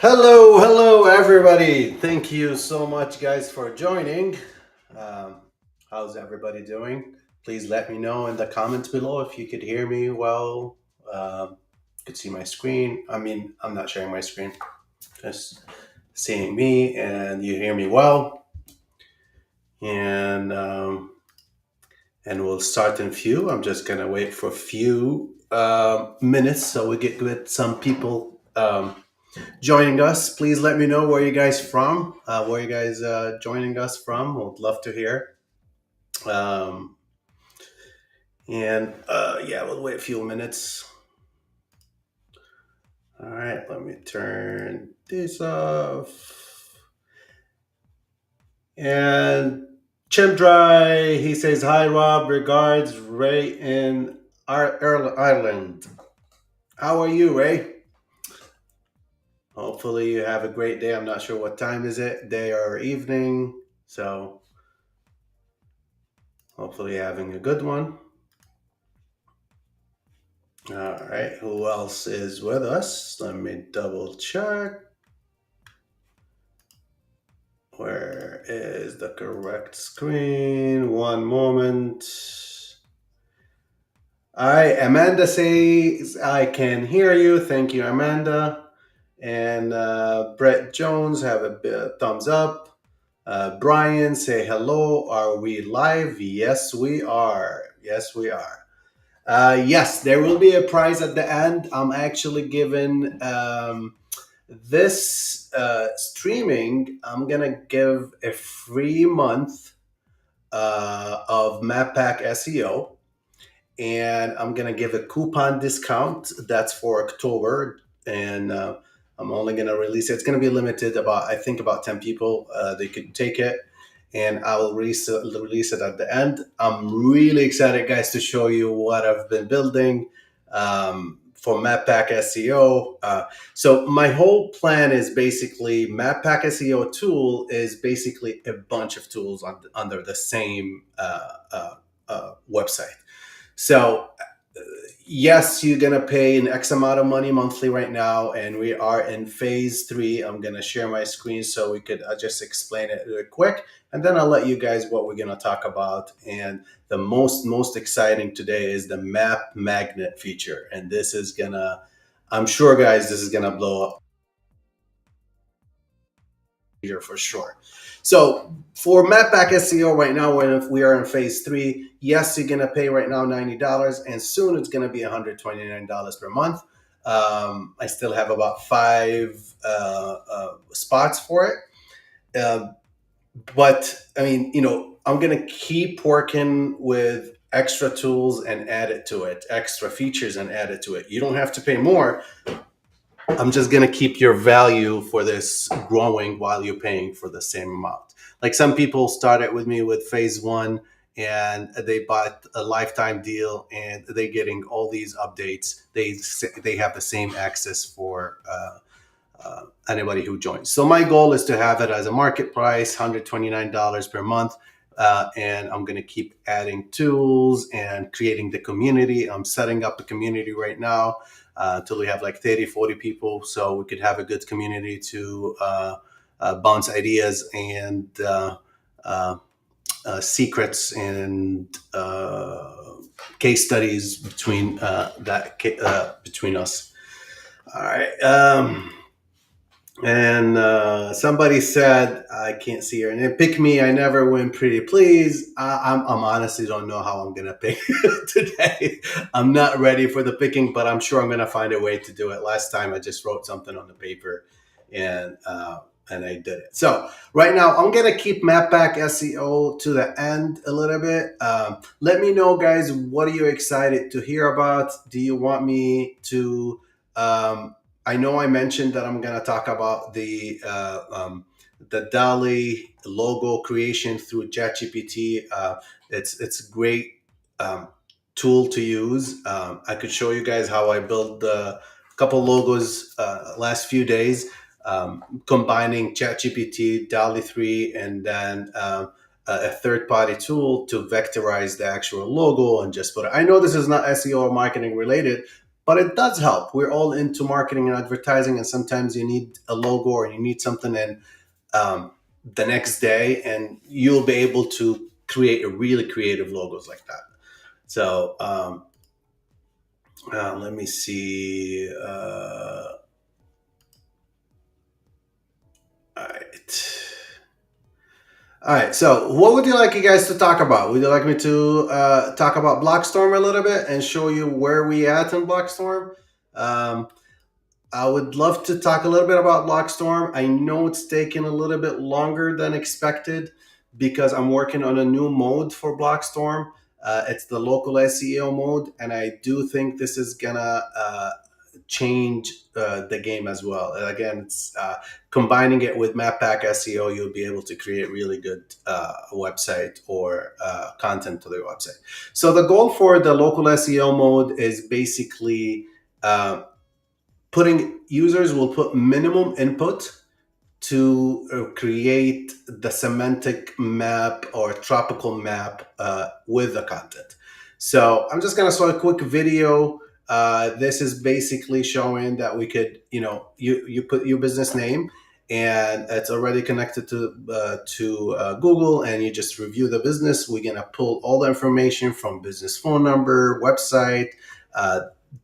Hello, everybody. Thank you so much, guys, for joining. Um, how's everybody doing? Please let me know in the comments below if you could hear me well. You could see my screen. I mean, I'm not sharing my screen, just seeing me, and you hear me well. And we'll start in few. I'm just gonna wait for a few minutes so we get some people. Joining us. Please let me know where you guys from. Where you guys joining us from? Would love to hear. Um, and yeah, we'll wait a few minutes. All right, let me turn this off. And Chimdry, he says hi, Rob. Regards, Ray in Ireland. How are you, Ray? Hopefully you have a great day. I'm not sure what time is it, day or evening. So hopefully you're having a good one. All right, who else is with us? Let me double check. Where is the correct screen? One moment. All right, Amanda says, I can hear you. Thank you, Amanda. And Brett Jones, have a thumbs up. Brian, say hello. Are we live? Yes, we are. Yes, we are. Yes, there will be a prize at the end. I'm actually giving this streaming. I'm gonna give a free month of Map Pack SEO, and I'm gonna give a coupon discount. That's for October, and I'm only gonna release it. It's gonna be limited. About I think about 10 people. They could take it and I will release it at the end. I'm really excited, guys, to show you what I've been building for Map Pack SEO. So my whole plan is basically Map Pack SEO Tool is basically a bunch of tools under the same website. So yes, you're gonna pay an X amount of money monthly right now, and we are in phase 3. I'm gonna share my screen so we could just explain it real quick, and then I'll let you guys what we're gonna talk about. And the most exciting today is the map magnet feature, and this is gonna, I'm sure, guys, this is gonna blow up for sure. So for Map Pack SEO right now, we are in phase 3. Yes, you're gonna pay right now $90, and soon it's gonna be $129 per month. I still have about 5 spots for it, but I mean, I'm gonna keep working with extra tools and add it to it, extra features and add it to it. You don't have to pay more. I'm just going to keep your value for this growing while you're paying for the same amount. Like some people started with me with phase 1 and they bought a lifetime deal and they're getting all these updates. They have the same access for anybody who joins. So my goal is to have it as a market price, $129 per month. And I'm going to keep adding tools and creating the community. I'm setting up a community right now until we have like 30, 40 people. So we could have a good community to bounce ideas and secrets and case studies between us. All right. And somebody said, I can't see her name. Pick me. I never win. Pretty please. I'm honestly don't know how I'm gonna pick today. I'm not ready for the picking, but I'm sure I'm gonna find a way to do it. Last time I just wrote something on the paper, and I did it. So right now I'm gonna keep Map Pack SEO to the end a little bit. Let me know, guys. What are you excited to hear about? Do you want me to? I know I mentioned that I'm going to talk about the DALL-E logo creation through ChatGPT. It's a great tool to use. I could show you guys how I built a couple logos last few days, combining ChatGPT DALL-E 3 and then a third-party tool to vectorize the actual logo and just put it. I know this is not SEO or marketing related, but it does help. We're all into marketing and advertising, and sometimes you need a logo or you need something in um, the next day, and you'll be able to create a really creative logos like that. So let me see. All right. All right. So, what would you like you guys to talk about? Would you like me to talk about BlogStorm a little bit and show you where we at in BlogStorm? Um, I would love to talk a little bit about BlogStorm. I know it's taking a little bit longer than expected because I'm working on a new mode for BlogStorm. It's the local SEO mode, and I do think this is gonna change the game as well. And again, it's combining it with Map Pack SEO. You'll be able to create really good website or content to the website. So the goal for the local SEO mode is basically putting users will put minimum input to create the semantic map or tropical map with the content. So I'm just going to show a quick video. This is basically showing that we could, you put your business name and it's already connected to Google, and you just review the business. We're going to pull all the information from business phone number, website, uh,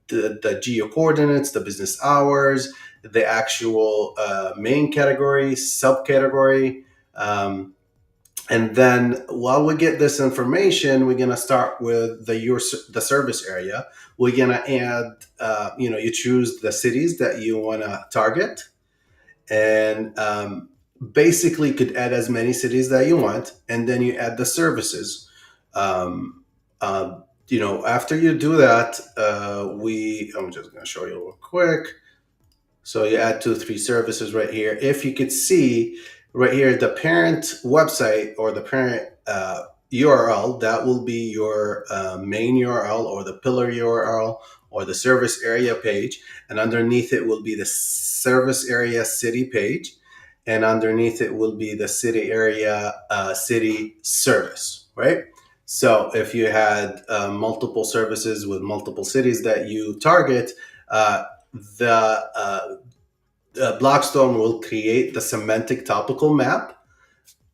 the geo coordinates, the business hours, the actual main category, subcategory. And then while we get this information, we're gonna start with the service area. We're gonna add, you choose the cities that you wanna target, and basically could add as many cities that you want, and then you add the services. Um, After you do that, I'm just gonna show you real quick. So you add 2, 3 services right here. If you could see right here, the parent website or the parent URL, that will be your main URL or the pillar URL or the service area page. And underneath it will be the service area city page. And underneath it will be the city area city service, right? So if you had multiple services with multiple cities that you target, the BlogStorm will create the semantic topical map,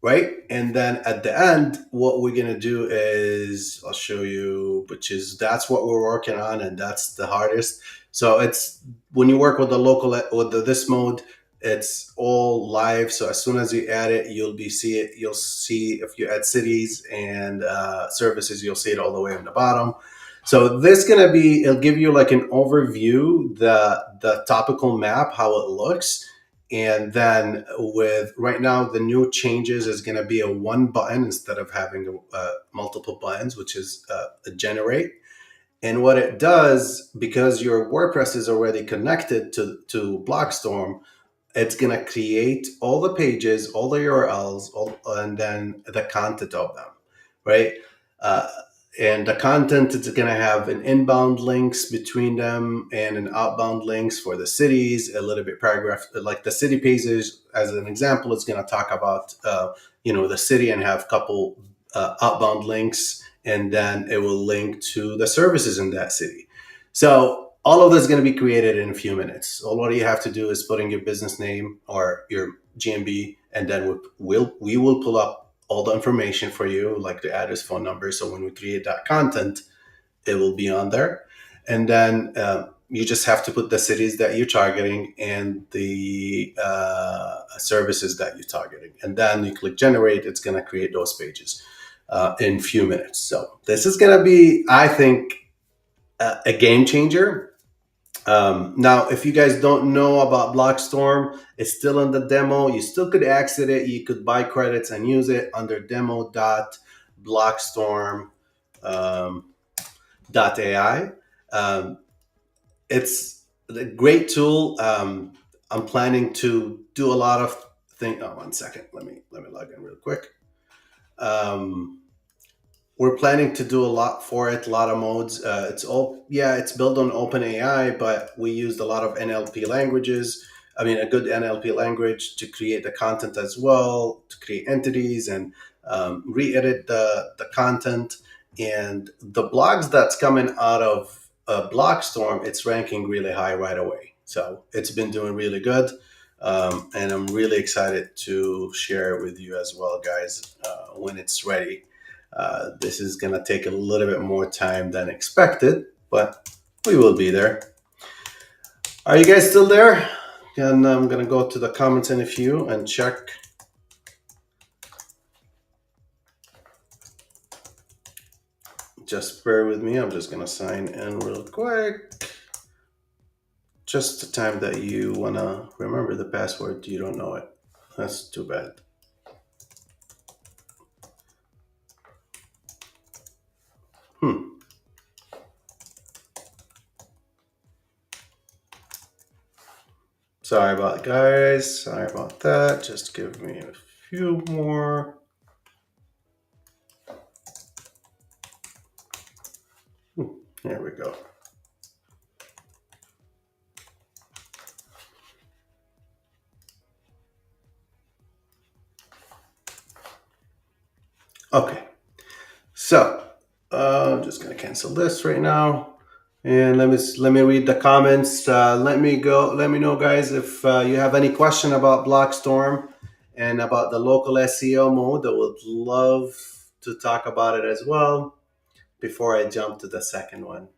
right? And then at the end, what we're gonna do is I'll show you, which is that's what we're working on, and that's the hardest. So it's when you work with the local with this mode, it's all live. So as soon as you add it, you'll see if you add cities and services, you'll see it all the way on the bottom. So this gonna be it'll give you like an overview, the topical map, how it looks. And then with right now, the new changes is going to be a one button instead of having multiple buttons, which is a generate. And what it does, because your WordPress is already connected to BlogStorm, it's going to create all the pages, all the URLs, and then the content of them, right? Uh, and the content is going to have an inbound links between them and an outbound links for the cities, a little bit paragraph, like the city pages, as an example, it's going to talk about, the city and have a couple outbound links, and then it will link to the services in that city. So all of this is going to be created in a few minutes. All you have to do is put in your business name or your GMB, and then we will pull up all the information for you, like the address, phone number. So when we create that content, it will be on there. And then you just have to put the cities that you're targeting and the services that you're targeting. And then you click generate, it's going to create those pages in a few minutes. So this is going to be, I think, a game changer. Now, if you guys don't know about BlogStorm, it's still in the demo. You still could exit it. You could buy credits and use it under demo.blogstorm.ai. It's a great tool. I'm planning to do a lot of things. Oh, 1 second. Let me log in real quick. We're planning to do a lot for it, a lot of modes. It's built on OpenAI, but we used a lot of NLP languages. I mean, a good NLP language to create the content as well, to create entities and re-edit the content. And the blogs that's coming out of BlogStorm, it's ranking really high right away. So it's been doing really good. And I'm really excited to share it with you as well, guys, when it's ready. This is going to take a little bit more time than expected, but we will be there. Are you guys still there? And I'm going to go to the comments in a few and check. Just bear with me. I'm just going to sign in real quick. Just the time that you want to remember the password, you don't know it. That's too bad. Sorry about guys. Sorry about that. Just give me a few more. There we go. Okay. So I'm just gonna cancel this right now. And let me read the comments. Let me know, guys, if you have any question about BlogStorm and about the local SEO mode. I would love to talk about it as well before I jump to the second one.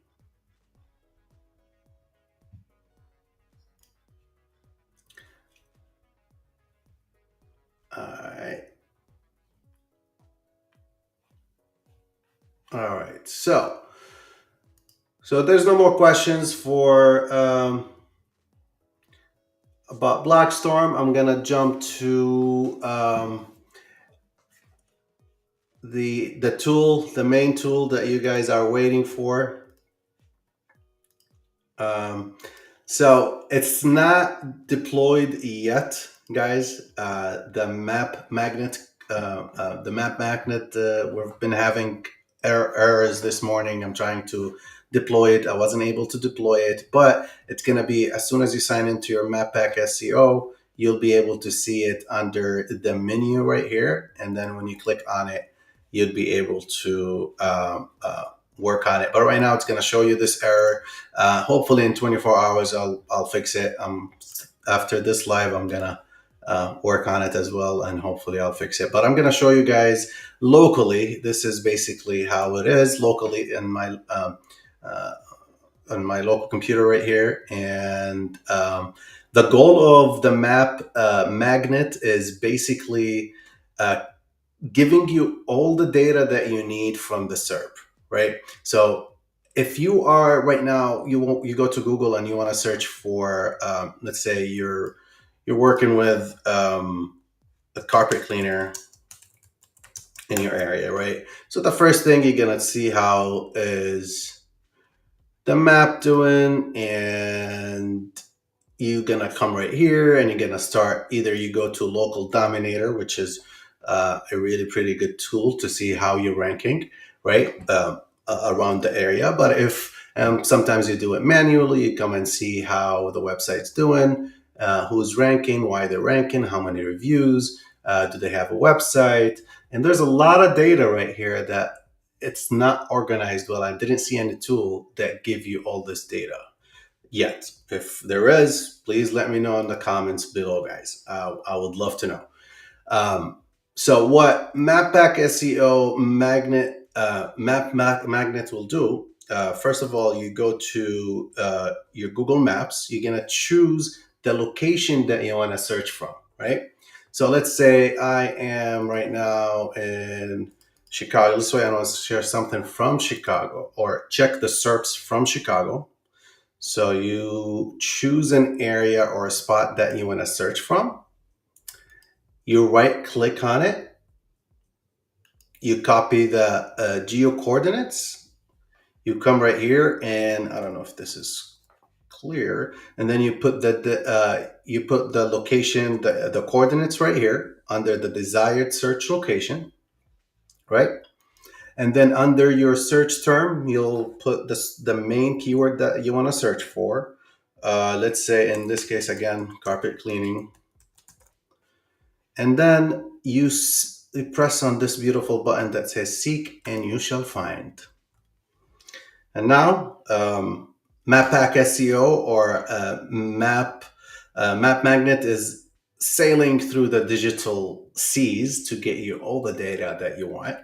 All right. All right. So there's no more questions for about BlogStorm. I'm gonna jump to the tool, the main tool that you guys are waiting for. So it's not deployed yet, guys. The map magnet. We've been having errors this morning. I'm trying to deploy it. I wasn't able to deploy it, but it's going to be as soon as you sign into your Map Pack SEO, you'll be able to see it under the menu right here, and then when you click on it, you'll be able to work on it. But right now, it's going to show you this error. Hopefully, in 24 hours, I'll fix it. After this live, I'm gonna work on it as well, and hopefully, I'll fix it. But I'm gonna show you guys locally. This is basically how it is locally in my on my local computer right here, and the goal of the map magnet is basically giving you all the data that you need from the SERP, right? So if you are right now, you go to Google and you want to search for, let's say you're working with a carpet cleaner in your area, right? So the first thing you're gonna see how is the map doing, and you're gonna come right here and you're gonna start. Either you go to local dominator, which is a really pretty good tool to see how you're ranking, right, around the area. But if sometimes you do it manually, you come and see how the website's doing, who's ranking, why they're ranking, how many reviews, do they have a website, and there's a lot of data right here that it's not organized well. I didn't see any tool that give you all this data yet. If there is, please let me know in the comments below, guys. I would love to know. So what Map Pack SEO magnet magnet will do? First of all, you go to your Google Maps. You're gonna choose the location that you want to search from, right? So let's say I am right now in Chicago. Let's say I want to share something from Chicago, or check the SERPs from Chicago. So you choose an area or a spot that you want to search from. You right click on it. You copy the geo coordinates. You come right here, and I don't know if this is clear. And then you put you put the location, the coordinates right here under the desired search location, right? And then under your search term, you'll put the main keyword that you want to search for. Let's say in this case, again, carpet cleaning. And then you press on this beautiful button that says seek and you shall find. And now, Map Pack SEO or Map Magnet is sailing through the digital seas to get you all the data that you want.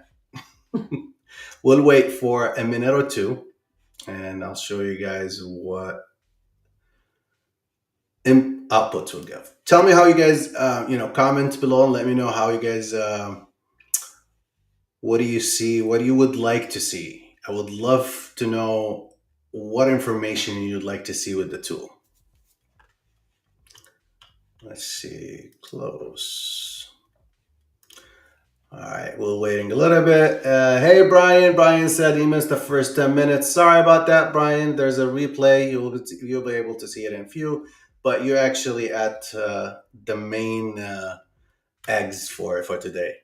We'll wait for a minute or two, and I'll show you guys what outputs will give. Tell me how you guys, comment below and let me know how you guys, what do you see? What you would like to see? I would love to know what information you'd like to see with the tool. Let's see, close. All right, we're waiting a little bit. Hey, Brian. Brian said he missed the first 10 minutes. Sorry about that, Brian. There's a replay. You'll be able to see it in a few, but you're actually at the main eggs for today.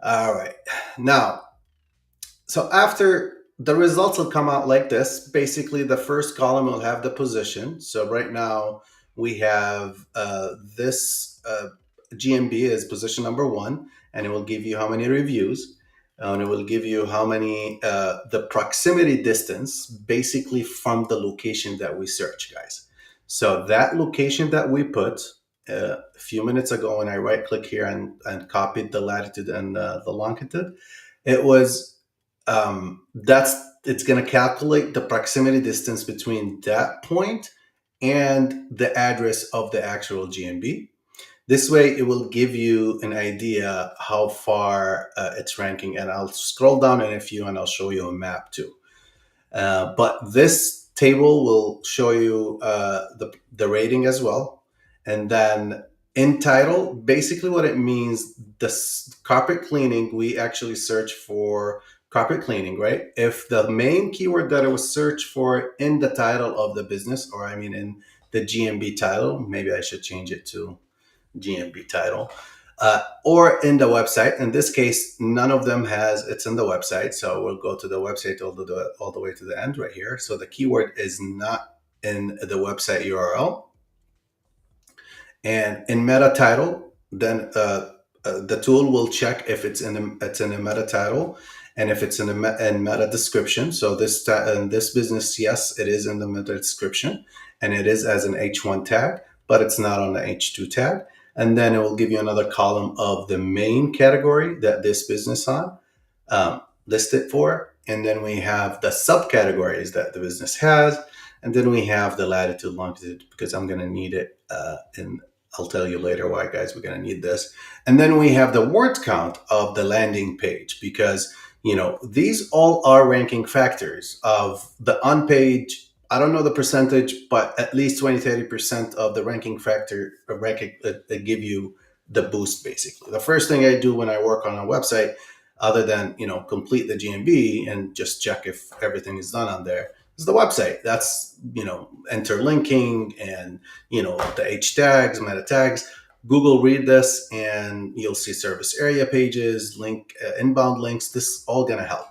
All right. Now, so after the results will come out like this. Basically, the first column will have the position. So right now we have this GMB is position number 1, and it will give you how many reviews, and it will give you how many the proximity distance, basically from the location that we search, guys. So that location that we put a few minutes ago, when I right click here and copied the latitude and the longitude, it was that's it's going to calculate the proximity distance between that point and the address of the actual GMB. This way, it will give you an idea how far it's ranking. And I'll scroll down in a few and I'll show you a map too. But this table will show you the rating as well. And then in title, basically what it means, this carpet cleaning, we actually search for carpet cleaning, right? If the main keyword that it was searched for in the title of the business, or I mean in the GMB title, maybe I should change it to GMB title, or in the website. In this case, none of them has it's in the website. So we'll go to the website all the way to the end right here. So the keyword is not in the website URL. And in meta title, then the tool will check if it's in a meta title, and if it's in meta description. So in this business, yes, it is in the meta description, and it is as an H1 tag, but it's not on the H2 tag. And then it will give you another column of the main category that this business on listed for. And then we have the subcategories that the business has. And then we have the latitude, longitude, because I'm going to need it. And I'll tell you later why, guys, we're going to need this. And then we have the word count of the landing page, because, these all are ranking factors of the on page. I don't know the percentage, but at least 20-30% of the ranking factor give you the boost. Basically, the first thing I do when I work on a website, other than complete the GMB and just check if everything is done on there, is the website. That's interlinking and the H tags, meta tags. Google read this, and you'll see service area pages, inbound links. This all gonna help.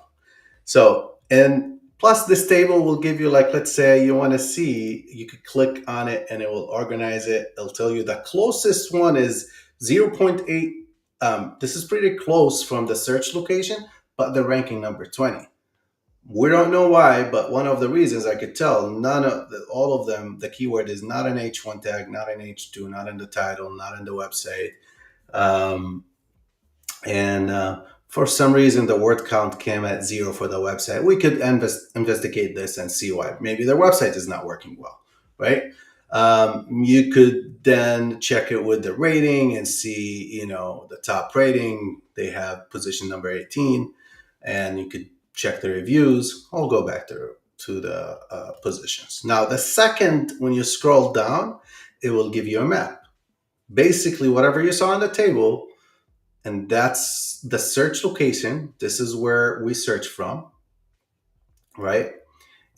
So, and plus this table will give you, like, let's say you want to see, you could click on it and it will organize it. It'll tell you the closest one is 0.8. This is pretty close from the search location, but the ranking number 20. We don't know why, but one of the reasons I could tell, all of them, the keyword is not an H1 tag, not an H2, not in the title, not in the website. And for some reason, the word count came at 0 for the website. We could investigate this and see why. Maybe their website is not working well, right? You could then check it with the rating and see, the top rating. They have position number 18, and you could check the reviews. I'll go back to the positions. Now, the second, when you scroll down, it will give you a map. Basically, whatever you saw on the table, and that's the search location. This is where we search from, right?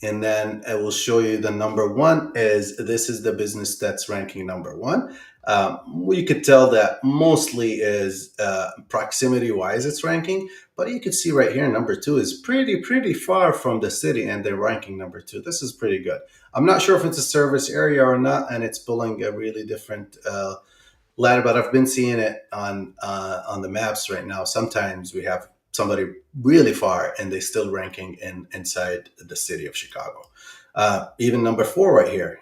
And then it will show you the number 1 this is the business that's ranking number 1. We could tell that mostly is proximity wise it's ranking, but you could see right here number 2 is pretty far from the city, and they're ranking number 2. This is pretty good. I'm not sure if it's a service area or not, and it's pulling a really different ladder, but I've been seeing it on the maps right now. Sometimes we have somebody really far, and they're still ranking inside the city of Chicago. Even number 4 right here,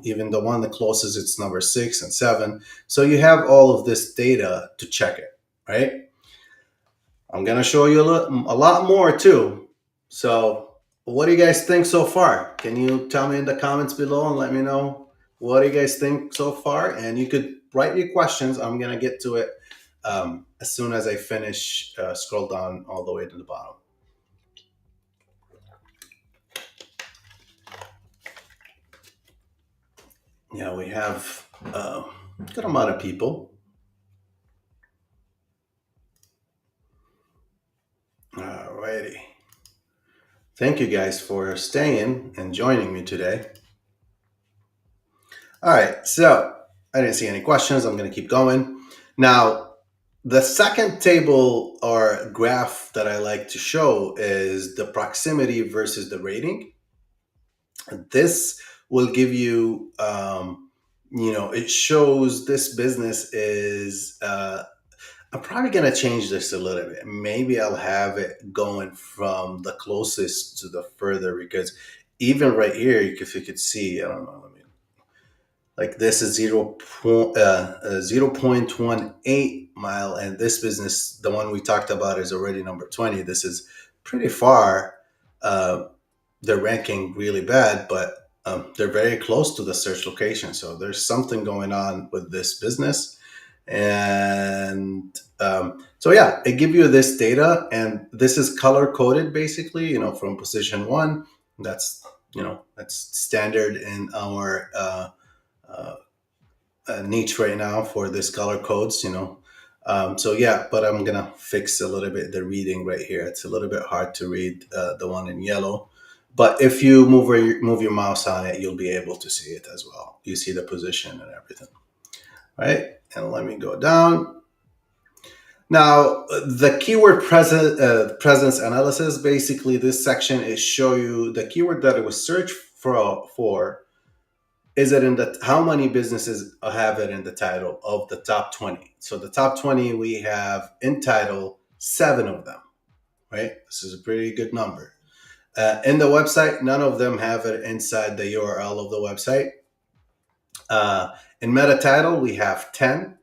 even the one that closest, it's number 6 and 7. So you have all of this data to check it, right? I'm going to show you a lot more too. So what do you guys think so far? Can you tell me in the comments below and let me know what do you guys think so far? And you could write your questions. I'm going to get to it as soon as I finish, scroll down all the way to the bottom. Yeah, we have a good amount of people. Alrighty. Thank you guys for staying and joining me today. All right, so I didn't see any questions. I'm going to keep going. Now, the second table or graph that I like to show is the proximity versus the rating. This will give you, it shows this business is, I'm probably going to change this a little bit. Maybe I'll have it going from the closest to the further, because even right here, if you could see, I don't know, like this is 0.18 mile, and this business, the one we talked about, is already number 20. This is pretty far. They're ranking really bad, but they're very close to the search location. So there's something going on with this business. And so yeah, it gives you this data, and this is color coded basically, from position 1. That's that's standard in our niche right now for this color codes. So yeah, but I'm gonna fix a little bit the reading right here. It's a little bit hard to read the one in yellow, but if you move your mouse on it, you'll be able to see it as well. You see the position and everything, right? And let me go down. Now, the keyword presence analysis, basically this section is show you the keyword that it was searched for. Is it in the, how many businesses have it in the title of the top 20? So the top 20, we have in title 7 of them, right? This is a pretty good number. In the website, none of them have it inside the URL of the website. In meta title, we have 10.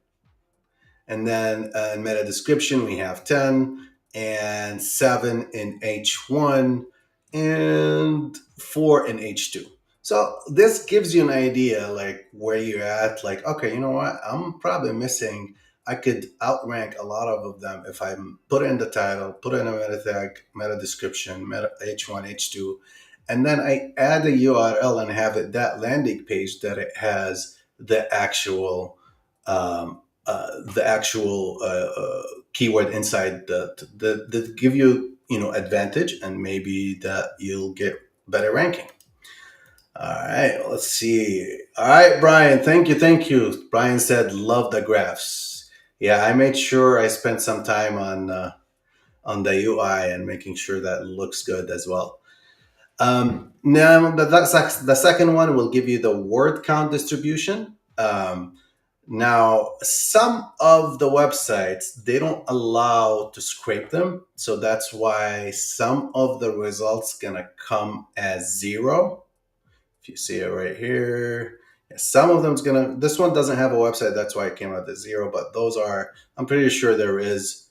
And then in meta description, we have 10 and 7 in H1 and 4 in H2. So this gives you an idea like where you're at. Like, okay, you know what? I'm probably missing. I could outrank a lot of them if I put in the title, put in a meta tag, meta description, meta H1, H2, and then I add a URL and have it that landing page that it has the actual keyword inside the give you advantage, and maybe that you'll get better ranking. All right, let's see. All right, Brian, thank you. Brian said, love the graphs. Yeah, I made sure I spent some time on the UI and making sure that looks good as well. Now, the second one will give you the word count distribution. Now, some of the websites, they don't allow to scrape them. So that's why some of the results gonna come as 0. If you see it right here, some of them's gonna, this one doesn't have a website. That's why it came out as 0, but those are, I'm pretty sure there is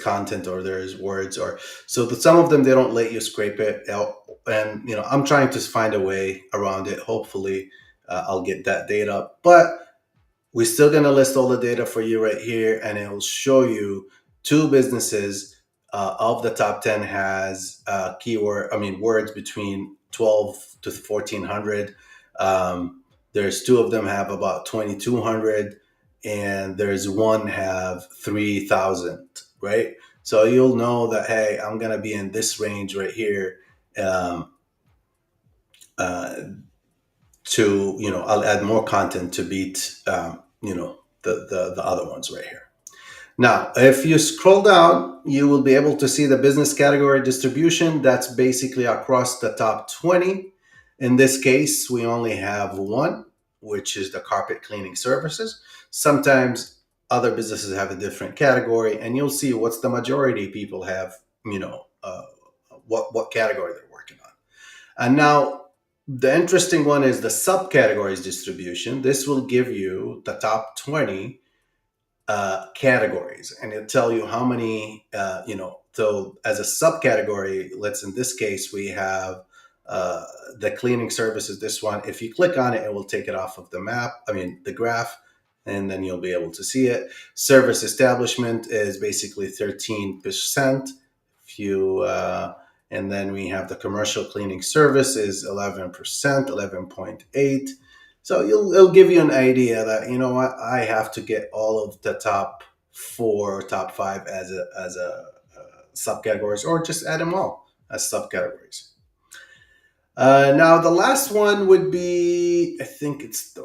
content, or there is words, or so that some of them, they don't let you scrape it out. And I'm trying to find a way around it. Hopefully I'll get that data, but we're still going to list all the data for you right here, and it will show you 2 businesses of the top 10 has words between 12 to 1400. There's 2 of them have about 2200, and there's 1 have 3000, right? So you'll know that, hey, I'm going to be in this range right here. I'll add more content to beat the other ones right here. Now, if you scroll down, you will be able to see the business category distribution. That's basically across the top 20. In this case, we only have 1, which is the carpet cleaning services. Sometimes other businesses have a different category, and you'll see what's the majority people have, what category they're working on. And now the interesting one is the subcategories distribution. This will give you the top 20 categories, and it'll tell you how many, so as a subcategory, let's, in this case, we have uh, the cleaning services, this one. If you click on it, it will take it off of the map, the graph, and then you'll be able to see it. Service establishment is basically 13%. If you, and then we have the commercial cleaning service is 11%, 11.8. So it'll give you an idea that, you know what, I have to get all of the top four, top five as a subcategories, or just add them all as subcategories. Now the last one would be, I think it's the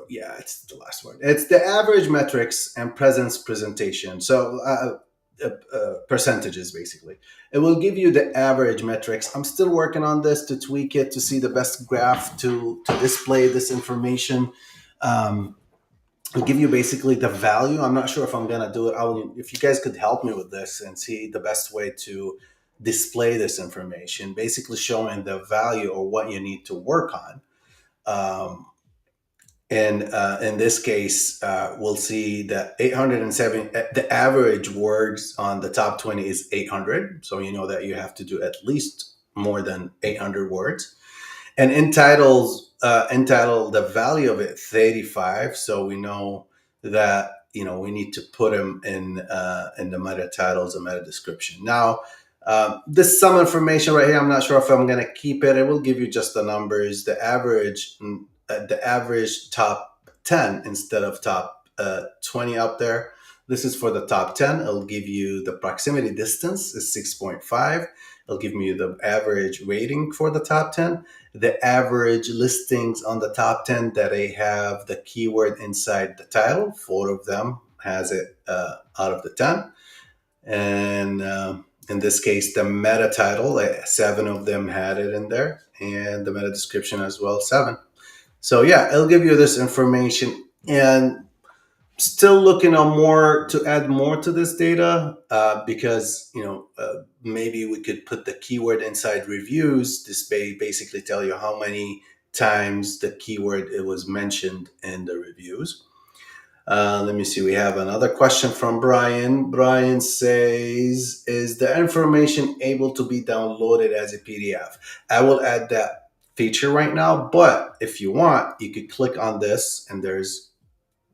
last one. It's the average metrics and presence presentation. So percentages, basically. It will give you the average metrics. I'm still working on this to tweak it to see the best graph to display this information. Um, It'll give you basically the value. I'm not sure if I'm gonna do it. If you guys could help me with this and see the best way to display this information, basically showing the value or what you need to work on. Um, and in this case, we'll see that 807, the average words on the top 20 is 800. So you know that you have to do at least more than 800 words. And entitled, the value of it 35. So we know that, we need to put them in the meta titles and meta description. Now, this some information right here. I'm not sure if I'm going to keep it. It will give you just the numbers, the average top 10 instead of top 20 up there. This is for the top 10. It'll give you the proximity distance is 6.5. It'll give you the average rating for the top 10, the average listings on the top 10 that they have the keyword inside the title. 4 of them has it out of the 10. And in this case, the meta title, 7 of them had it in there, and the meta description as well, 7. So yeah, it'll give you this information, and still looking on more to add more to this data, because maybe we could put the keyword inside reviews. This basically tell you how many times the keyword it was mentioned in the reviews. Let me see. We have another question from Brian. Brian says, "Is the information able to be downloaded as a PDF?" I will add that feature right now, but if you want, you could click on this, and there's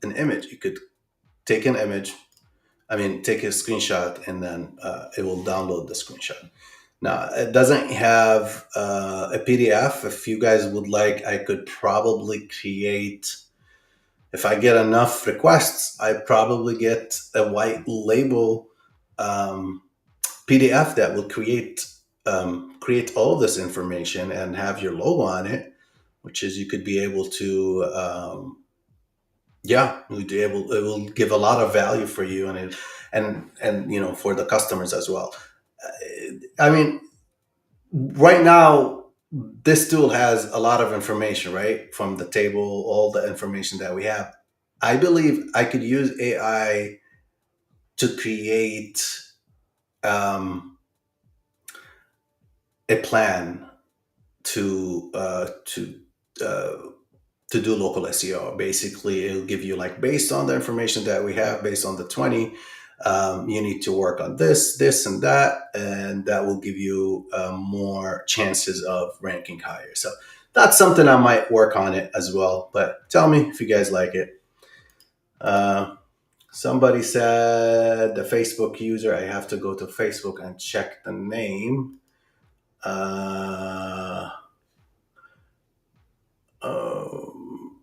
an image. You could take an image, take a screenshot, and then it will download the screenshot. Now, it doesn't have a PDF. If you guys would like, I could probably create, if I get enough requests, I probably get a white label PDF that will create all of this information and have your logo on it, which is, you could be able to yeah, it will give a lot of value for you, and for the customers as well. I mean, right now this tool has a lot of information, right, from the table, all the information that we have. I believe I could use AI to create um, a plan to uh, to do local SEO. Basically, it'll give you, like, based on the information that we have, based on the 20, you need to work on this, and that, and that will give you more chances of ranking higher. So that's something I might work on it as well. But tell me if you guys like it. Uh, Somebody said the Facebook user. I have to go to Facebook and check the name. Uh, um,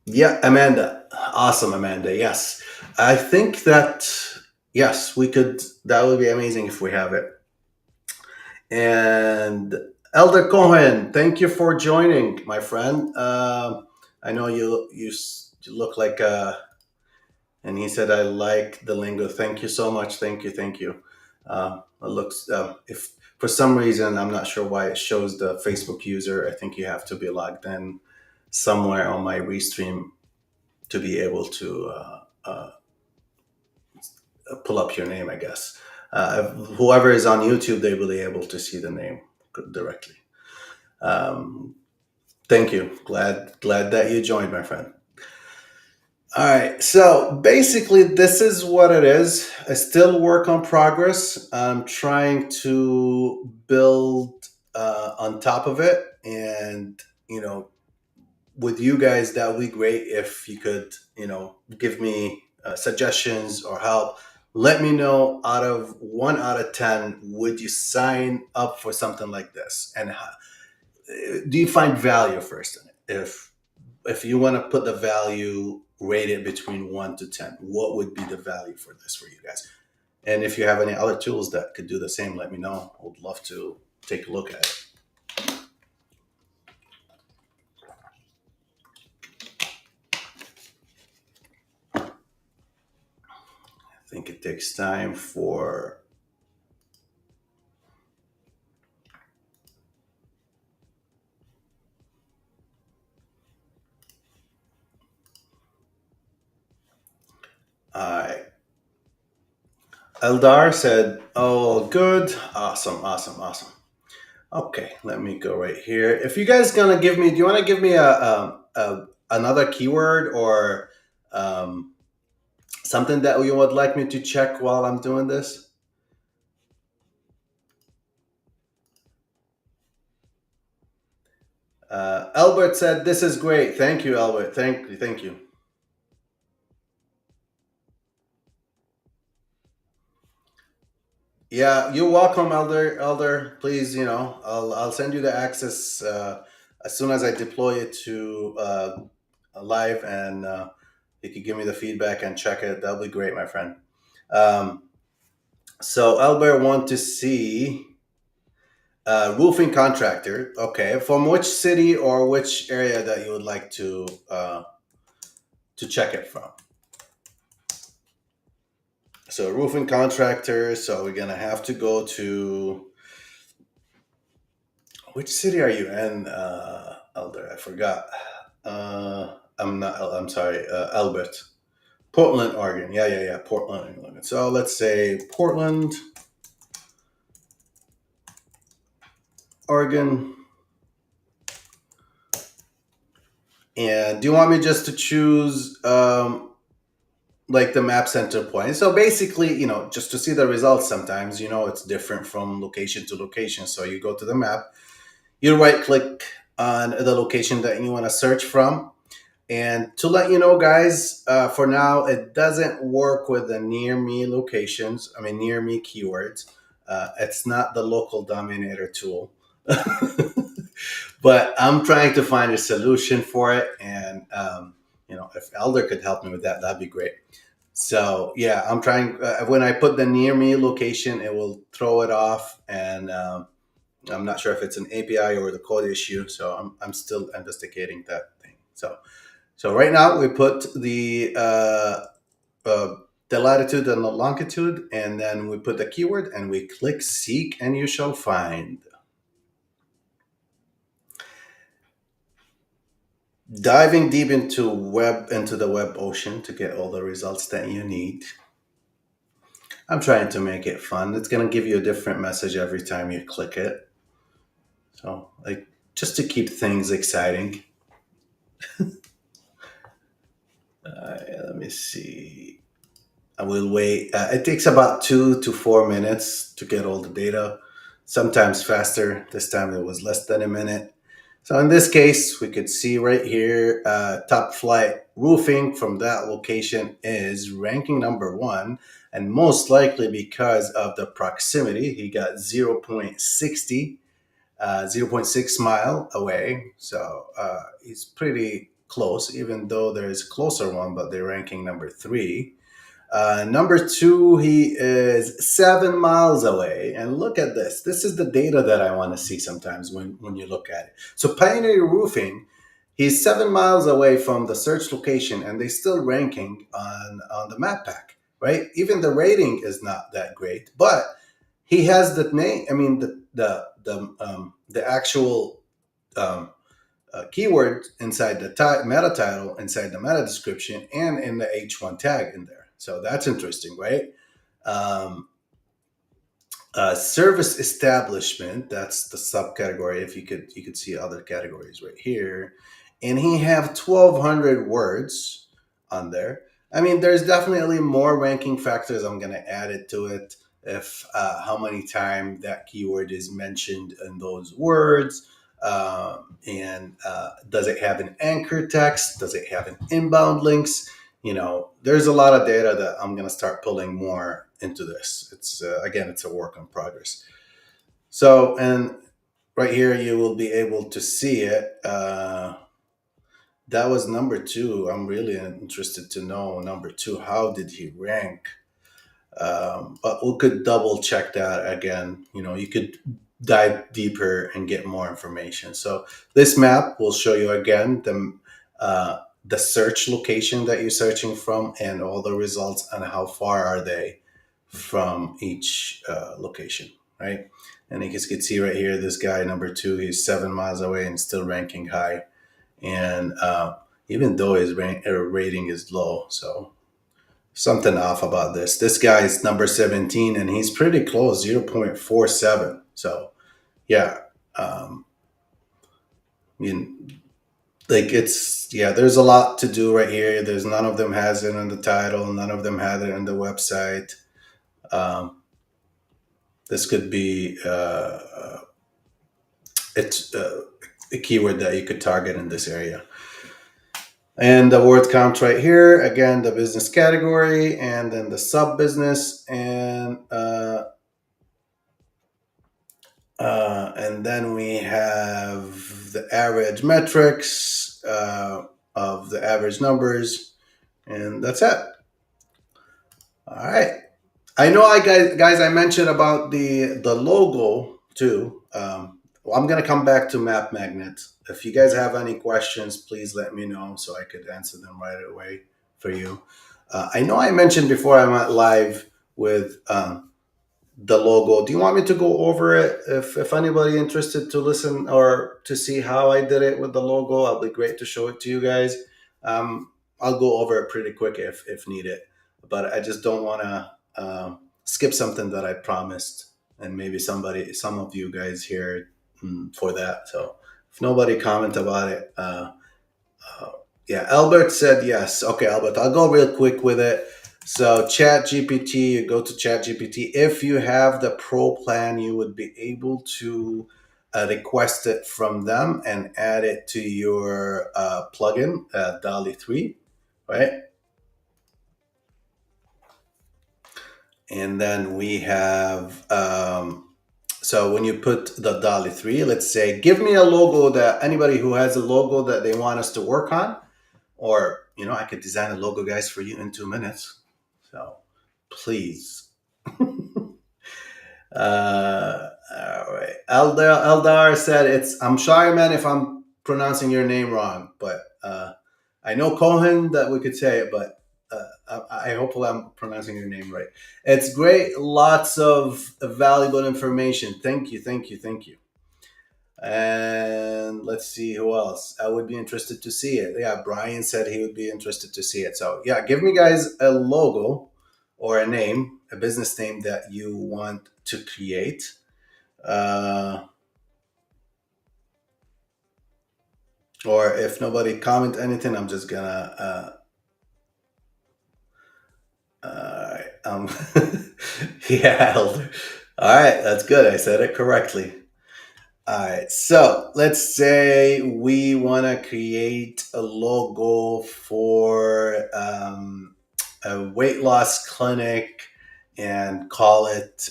Yeah, Amanda. Awesome, Amanda. Yes. I think that, yes, we could, that would be amazing if we have it. And Elder Cohen, thank you for joining, my friend. I know you look like, and he said, I like the lingo. Thank you so much. Thank you. Thank you. It looks, if for some reason, I'm not sure why it shows the Facebook user, I think you have to be logged in somewhere on my Restream to be able to pull up your name, I guess. Whoever is on YouTube, they will be able to see the name directly. Um, Thank you. Glad that you joined, my friend. All right. So basically, this is what it is. I still work on progress. I'm trying to build on top of it, and you know, with you guys, that would be great if you could, give me suggestions or help. Let me know, out of 1 out of 10, would you sign up for something like this, and how, do you find value first in it? If you want to put the value rated between 1 to 10, what would be the value for this for you guys? And if you have any other tools that could do the same, let me know. I would love to take a look at it. I think it takes time for. Eldar said, "Oh, good, awesome, awesome, awesome." Okay, let me go right here. If you guys gonna give me, do you want to give me a another keyword or um, something that you would like me to check while I'm doing this? Albert said, "This is great. Thank you, Albert. Thank you, thank you." Yeah, you're welcome, Elder. Please, I'll send you the access as soon as I deploy it to live, and you can give me the feedback and check it. That'll be great, my friend. Um, so Albert want to see roofing contractor. Okay, from which city or which area that you would like to check it from? So roofing contractor. So we're gonna have to go to, which city are you in, Elder? I forgot. I'm not. I'm sorry, Albert. Portland, Oregon. Yeah, yeah, yeah. Portland, Oregon. So let's say Portland, Oregon. And do you want me just to choose like the map center point? So basically, just to see the results, sometimes it's different from location to location. So you go to the map, you right click on the location that you want to search from. And to let you know, guys, for now, it doesn't work with the near me locations, I mean, near me keywords. It's not the local dominator tool. But I'm trying to find a solution for it. And, if Elder could help me with that, that'd be great. So, yeah, I'm trying. When I put the near me location, it will throw it off. And I'm not sure if it's an API or the code issue. So I'm still investigating that thing. So right now we put uh, the latitude and the longitude, and then we put the keyword, and we click seek, and you shall find. Diving deep into the web ocean to get all the results that you need. I'm trying to make it fun. It's gonna give you a different message every time you click it. So like, just to keep things exciting. Let me see. I will wait. It takes about 2 to 4 minutes to get all the data, sometimes faster. This time it was less than a minute. So in this case, we could see right here, top flight roofing from that location is ranking number 1, and most likely because of the proximity. He got 0.60, 0.6 mile away. So he's pretty close, even though there's a closer one, but they're ranking number 3. Number 2, he is 7 miles away. And look at this. This is the data that I want to see sometimes when you look at it. So Pioneer Roofing, he's 7 miles away from the search location, and they're still ranking on the map pack, right? Even the rating is not that great, but he has the name. I mean, the actual keyword inside the meta title, inside the meta description, and in the H1 tag in there. So that's interesting, right? Um, Service establishment, that's the subcategory. If you could see other categories right here, and he have 1,200 words on there. I mean, there's definitely more ranking factors. I'm gonna add it to it. If how many times that keyword is mentioned in those words, and does it have an anchor text? Does it have an inbound links? There's a lot of data that I'm going to start pulling more into this. It's again, it's a work in progress. So, and right here, you will be able to see it. That was number two. I'm really interested to know number two. How did he rank? But we could double check that again. You could dive deeper and get more information. So this map will show you again the search location that you're searching from and all the results and how far are they from each location, right? And you can see right here, this guy number two, he's 7 miles away and still ranking high. And even though his rating is low, so something off about this. This guy is number 17 and he's pretty close, 0.47. So, yeah. Um, I mean, like yeah, there's a lot to do right here. There's none of them has it in the title, none of them had it on the website. Um, this could be it's a keyword that you could target in this area. And the word count right here, again, the business category, and then the sub business, and then we have the average metrics of the average numbers, and that's it. All right. I know, guys, I mentioned about the logo too. Well, I'm gonna come back to Map Magnet. If you guys have any questions, please let me know so I could answer them right away for you. I know I mentioned before I went live with the logo. Do you want me to go over it? If anybody interested to listen or to see how I did it with the logo, I'll be great to show it to you guys. I'll go over it pretty quick if needed, but I just don't want to skip something that I promised, and maybe some of you guys here for that. So if nobody comment about it, yeah, Albert said yes. Okay, Albert, I'll go real quick with it. So ChatGPT, you go to ChatGPT. If you have the Pro plan, you would be able to request it from them and add it to your plugin, DALL-E 3, right? And then we have, so when you put the DALL-E 3, let's say, give me a logo that anybody who has a logo that they want us to work on, or I could design a logo, guys, for you in 2 minutes. So please. All right. Eldar said I'm sorry, man, if I'm pronouncing your name wrong, but I know Cohen that we could say it, but I hopefully I'm pronouncing your name right. It's great. Lots of valuable information. Thank you. Thank you. Thank you. And let's see who else. I would be interested to see it. Yeah, Brian said he would be interested to see it. So yeah, give me, guys, a logo or a name, a business name that you want to create. Uh, or if nobody comment anything, I'm just gonna. Yeah, Elder. All right, that's good. I said it correctly. All right, so let's say we want to create a logo for a weight loss clinic and call it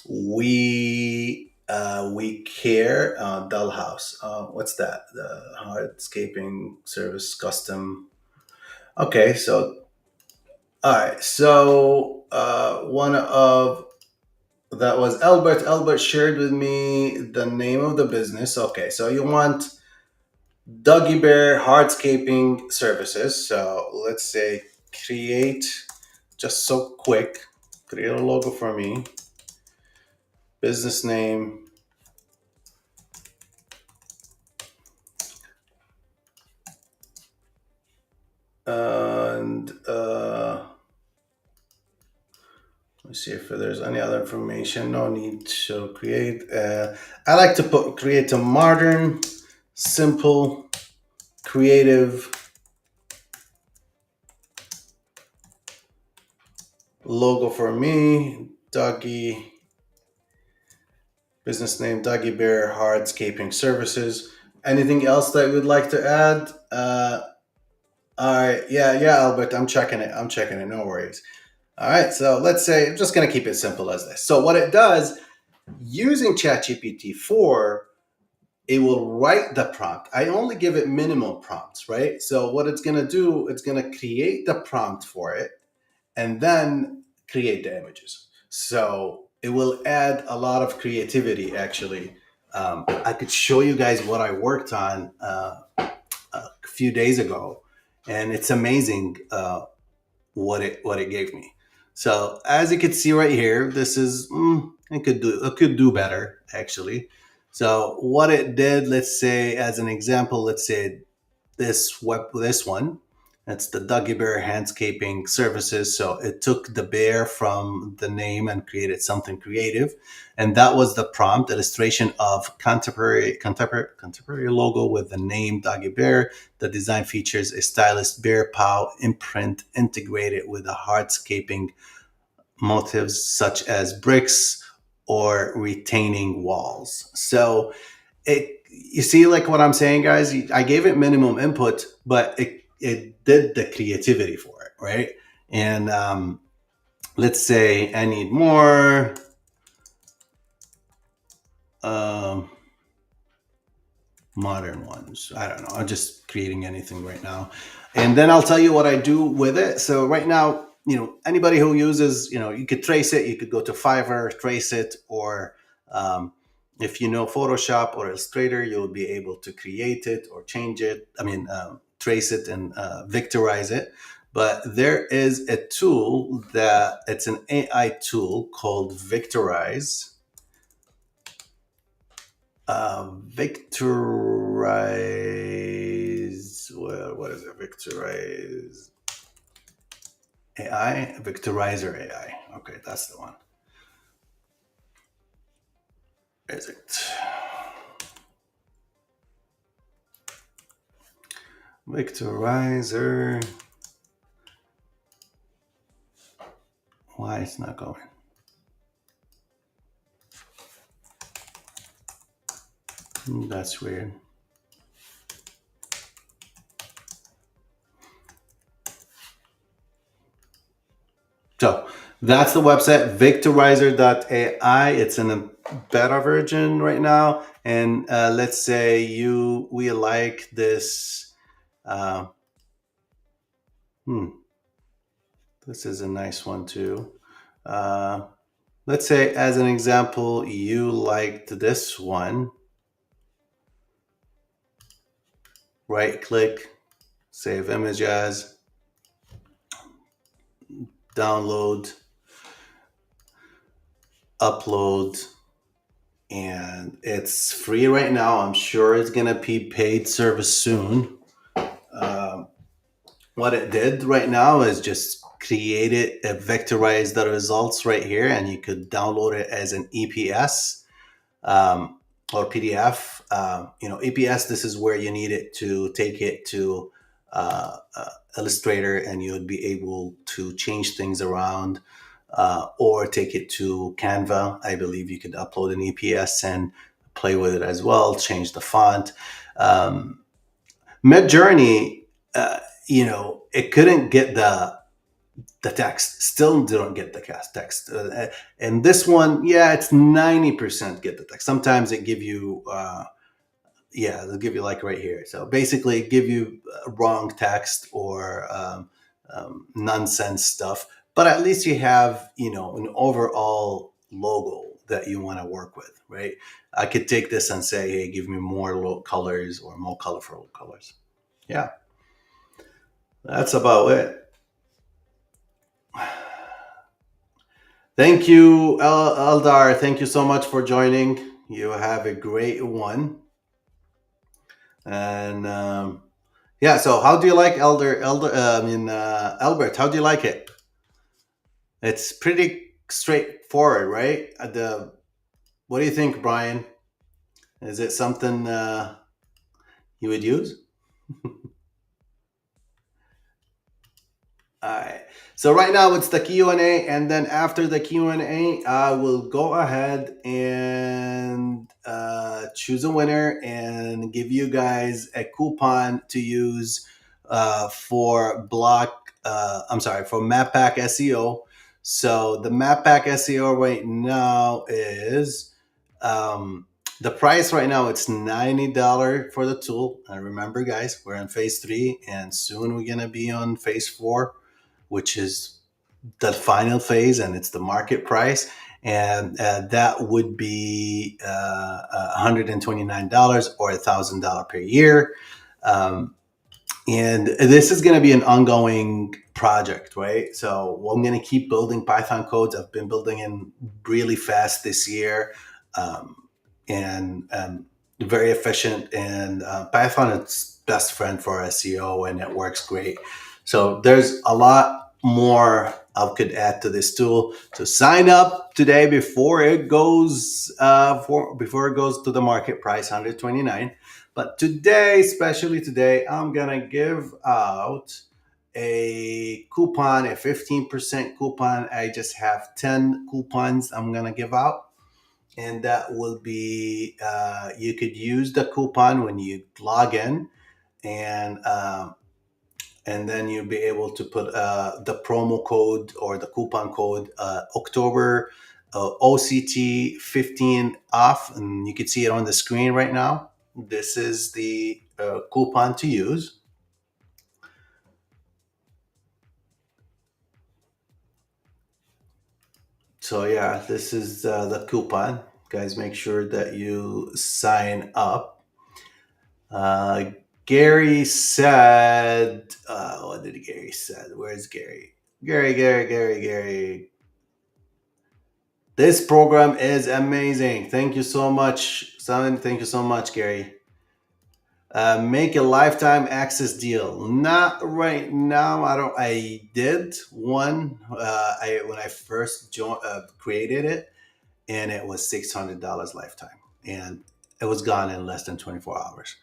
we care Dollhouse. What's that? The hardscaping service custom. Okay, so all right, so one of that was Albert. Albert shared with me the name of the business. Okay, so you want Dougie Bear Hardscaping Services. So let's say create, just so quick, create a logo for me, business name, and see if there's any other information. No need to create. I like to create a modern, simple, creative logo for me. Doggy, business name, Doggy Bear Hardscaping Services. Anything else that you would like to add? All right. Yeah, Albert. I'm checking it. No worries. All right. So let's say I'm just going to keep it simple as this. So what it does, using ChatGPT 4, it will write the prompt. I only give it minimum prompts, right? So what it's going to do, it's going to create the prompt for it and then create the images. So it will add a lot of creativity, actually. I could show you guys what I worked on a few days ago, and it's amazing what it gave me. So as you can see right here, this is it could do better, actually. So what it did, let's say as an example, let's say this one, that's the Dougie Bear Handscaping Services. So it took the bear from the name and created something creative, and that was the prompt: illustration of contemporary logo with the name Dougie Bear. The design features a stylish bear paw imprint integrated with a hardscaping motifs such as bricks or retaining walls. So you see, like what I'm saying, guys, I gave it minimum input, but it did the creativity for it, right? And let's say I need more um, modern ones. I don't know. I'm just creating anything right now, and then I'll tell you what I do with it. So right now, anybody who uses, you could trace it. You could go to Fiverr, trace it, or if you know Photoshop or Illustrator, you'll be able to create it or change it. I mean, trace it and vectorize it. But there is a tool that it's an AI tool called Vectorize. Vectorize. Well, what is it? Vectorize AI, Vectorizer AI. Okay, that's the one. Is it? Vectorizer. Why it's not going? That's weird. So that's the website, Vectorizer.ai. It's in a beta version right now. And let's say we like this. Uh, this is a nice one too. Let's say, as an example, you liked this one. Right click, save image as, download, upload, and it's free right now. I'm sure it's gonna be paid service soon. What it did right now is just created vectorize the results right here, and you could download it as an EPS or PDF. EPS, this is where you need it to take it to Illustrator, and you would be able to change things around, or take it to Canva. I believe you could upload an EPS and play with it as well, change the font. Midjourney, it couldn't get the text, still didn't get the text. And this one, yeah, it's 90% get the text. Sometimes it give you, they'll give you like right here. So basically give you wrong text or nonsense stuff, but at least you have, an overall logo that you want to work with, right? I could take this and say, hey, give me more colors or more colorful colors. Yeah, that's about it. Thank you, Eldar. Thank you so much for joining. You have a great one. And so how do you like Albert? How do you like it? It's pretty straightforward, right? The What do you think, Brian? Is it something you would use? All right. So right now it's the Q&A, and then after the Q&A, I will go ahead and choose a winner and give you guys a coupon to use for for Map Pack SEO. So the Map Pack SEO right now is the price right now. It's $90 for the tool. And remember, guys, we're in phase 3, and soon we're gonna be on phase 4, which is the final phase, and it's the market price. And that would be $129 or $1,000 per year. Um, and this is going to be an ongoing project, right? So I'm going to keep building Python codes. I've been building in really fast this year, um, and very efficient. And Python is best friend for SEO, and it works great. So there's a lot more I could add to this tool. So sign up today before it goes before it goes to the market price, 129. But today, especially today, I'm gonna give out a coupon, a 15% coupon. I just have 10 coupons I'm gonna give out. And that will be, you could use the coupon when you log in, and then you'll be able to put the promo code or the coupon code October OCT 15 off, and you can see it on the screen right now. This is the coupon to use. So yeah, this is the coupon. Guys, make sure that you sign up. Uh, Gary said, what did Gary said? Where's Gary? Gary. This program is amazing. Thank you so much, Simon. Thank you so much, Gary. Make a lifetime access deal. Not right now. I don't. I did one. When I first created it, and it was $600 lifetime, and it was gone in less than 24 hours,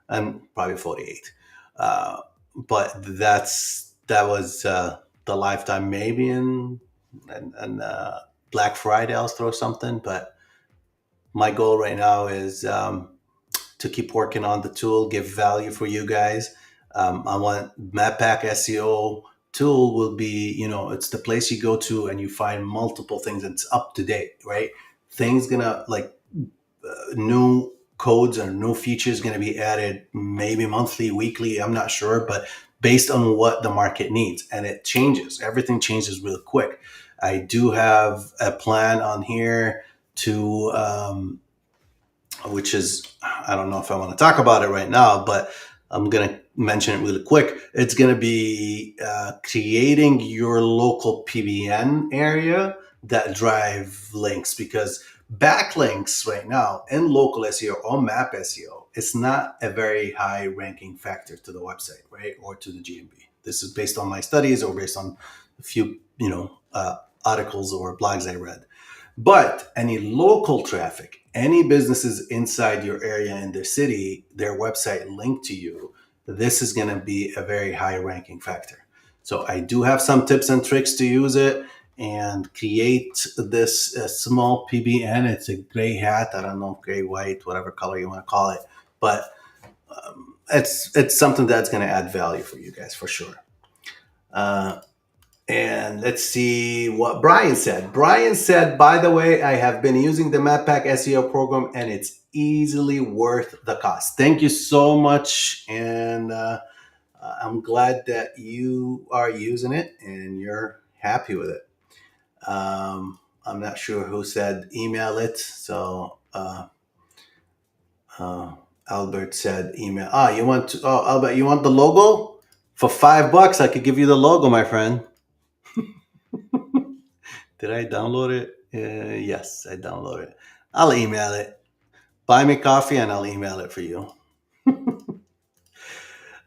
and probably 48. Uh, but that was the lifetime. Maybe in Black Friday, I'll throw something. But my goal right now is to keep working on the tool, give value for you guys. I want Map Pack SEO Tool will be, it's the place you go to and you find multiple things. It's up to date, right? Things gonna like new codes or new features going to be added maybe monthly, weekly. I'm not sure, but based on what the market needs, and it changes. Everything changes real quick. I do have a plan on here to which is, I don't know if I want to talk about it right now, but I'm going to mention it really quick. It's going to be creating your local PBN area that drive links, because backlinks right now in local SEO or map SEO, it's not a very high ranking factor to the website, right? Or to the GMB. This is based on my studies or based on a few, articles or blogs I read. But any local traffic, any businesses inside your area in their city, their website linked to you, this is going to be a very high ranking factor. So I do have some tips and tricks to use it and create this small PBN. It's a gray hat. I don't know, gray, white, whatever color you want to call it. But it's something that's going to add value for you guys for sure. And let's see what Brian said. Brian said, by the way, I have been using the Map Pack SEO program and it's easily worth the cost. Thank you so much. And I'm glad that you are using it and you're happy with it. I'm not sure who said email it. So Albert said email. Albert, you want the logo? For $5, I could give you the logo, my friend. Did I download it? Yes, I downloaded it. I'll email it. Buy me coffee and I'll email it for you. All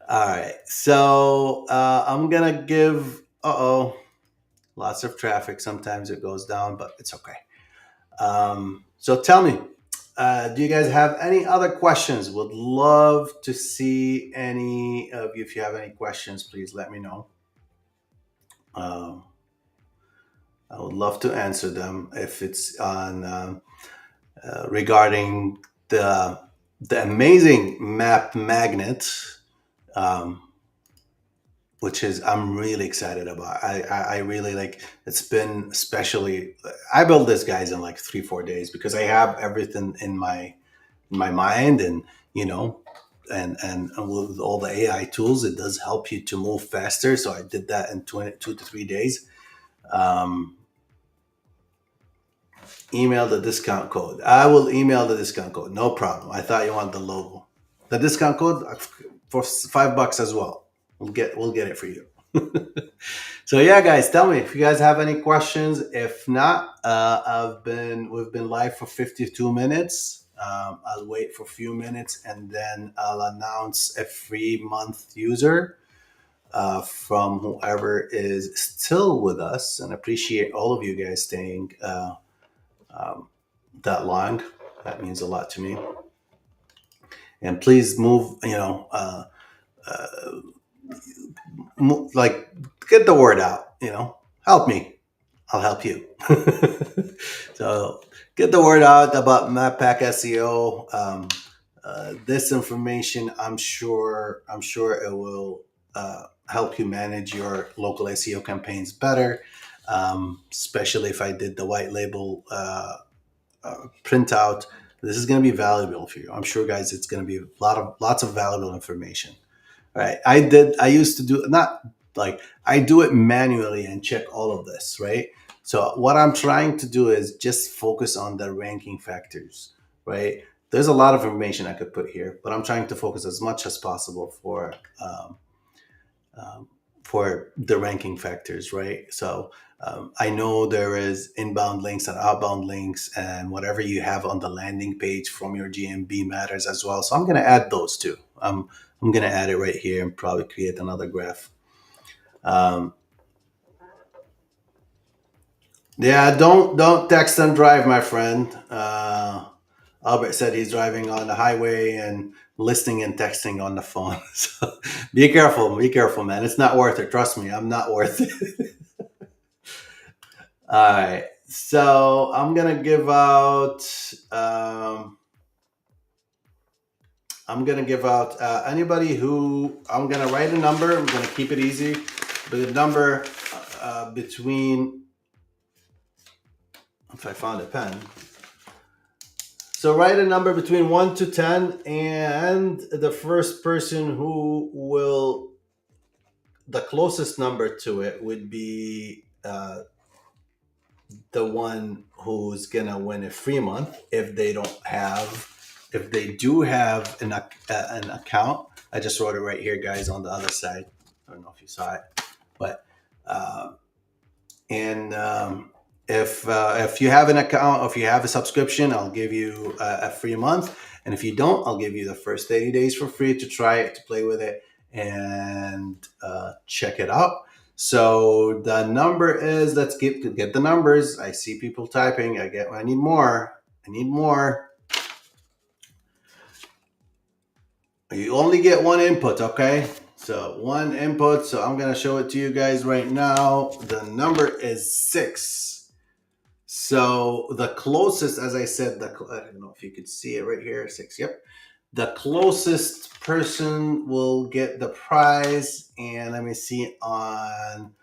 right. So I'm going to give, lots of traffic. Sometimes it goes down, but it's okay. So tell me, do you guys have any other questions? Would love to see any of you. If you have any questions, please let me know. Um, I would love to answer them if it's on regarding the the amazing map magnet, um, which is I'm really excited about. I really like. It's been especially. I built this guys in like 3-4 days because I have everything in my mind, and you know, and with all the AI tools, it does help you to move faster. So I did that in 2 to 3 days. Um, Email the discount code. I will email the discount code. No problem. I thought you want the logo. The discount code for $5 as well. We'll get it for you. So yeah, guys, tell me if you guys have any questions. If not, we've been live for 52 minutes. I'll wait for a few minutes and then I'll announce a free month user from whoever is still with us, and appreciate all of you guys staying that long. That means a lot to me. And please move, like get the word out. Help me. I'll help you. So get the word out about Map Pack SEO. This information, I'm sure it will help you manage your local SEO campaigns better. Especially if I did the white label printout. This is going to be valuable for you. I'm sure, guys. It's going to be lots of valuable information. Right? I used to do not like I do it manually and check all of this. Right? So what I'm trying to do is just focus on the ranking factors. Right? There's a lot of information I could put here, but I'm trying to focus as much as possible um, for the ranking factors, right? So I know there is inbound links and outbound links, and whatever you have on the landing page from your GMB matters as well. So I'm going to add those too. I'm going to add it right here and probably create another graph. Um, yeah, don't text and drive, my friend. Albert said he's driving on the highway and listening and texting on the phone. So be careful, man. It's not worth it. Trust me, I'm not worth it. All right. So I'm gonna give out. I'm gonna give out anybody who I'm gonna write a number. I'm gonna keep it easy, but the number between. If I found a pen. So write a number between 1 to 10, and the first person who will, the closest number to it would be the one who's gonna win a free month if they do have an account. I just wrote it right here, guys, on the other side. I don't know if you saw it, but and if you have an account, or if you have a subscription, I'll give you a free month. And if you don't, I'll give you the first 30 days for free to try it, to play with it, and check it out. So the number is, let's get the numbers. I see people typing. I need more. I need more. You only get one input, okay? So one input. So I'm gonna show it to you guys right now. The number is 6. So the closest, as I said, I don't know if you could see it right here, 6. Yep. The closest person will get the prize. And let me see on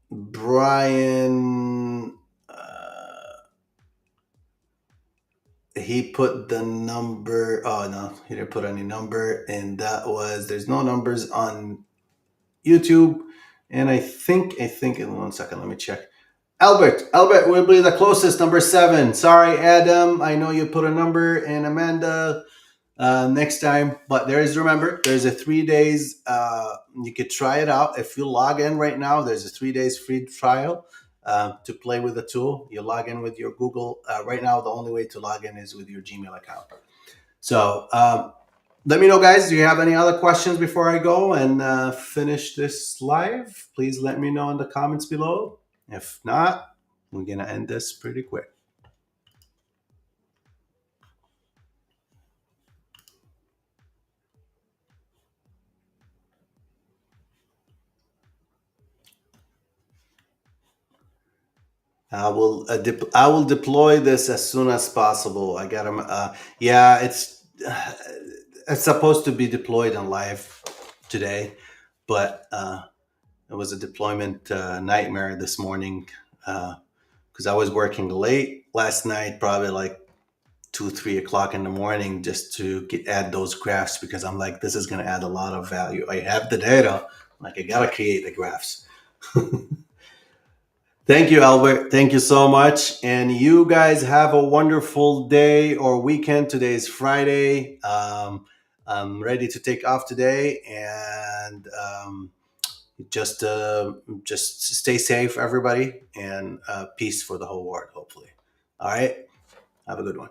Brian. He put the number. Oh no, he didn't put any number, and there's no numbers on YouTube. And I think in 1 second, let me check. Albert will be the closest, number 7. Sorry, Adam. I know you put a number, and Amanda next time. But remember, there's a 3 days. You could try it out if you log in right now. There's a 3 days free trial to play with the tool. You log in with your Google. Right now, the only way to log in is with your Gmail account. So let me know, guys. Do you have any other questions before I go and finish this live? Please let me know in the comments below. If not, we're going to end this pretty quick. I will deploy this as soon as possible. I got them. Yeah, it's supposed to be deployed in live today, but it was a deployment nightmare this morning because I was working late last night, probably like 2, 3 o'clock in the morning, just to add those graphs because I'm like, this is going to add a lot of value. I have the data, like I gotta create the graphs. Thank you, Albert. Thank you so much. And you guys have a wonderful day or weekend. Today is Friday. I'm ready to take off today, and just stay safe, everybody, and peace for the whole world. Hopefully. All right. Have a good one.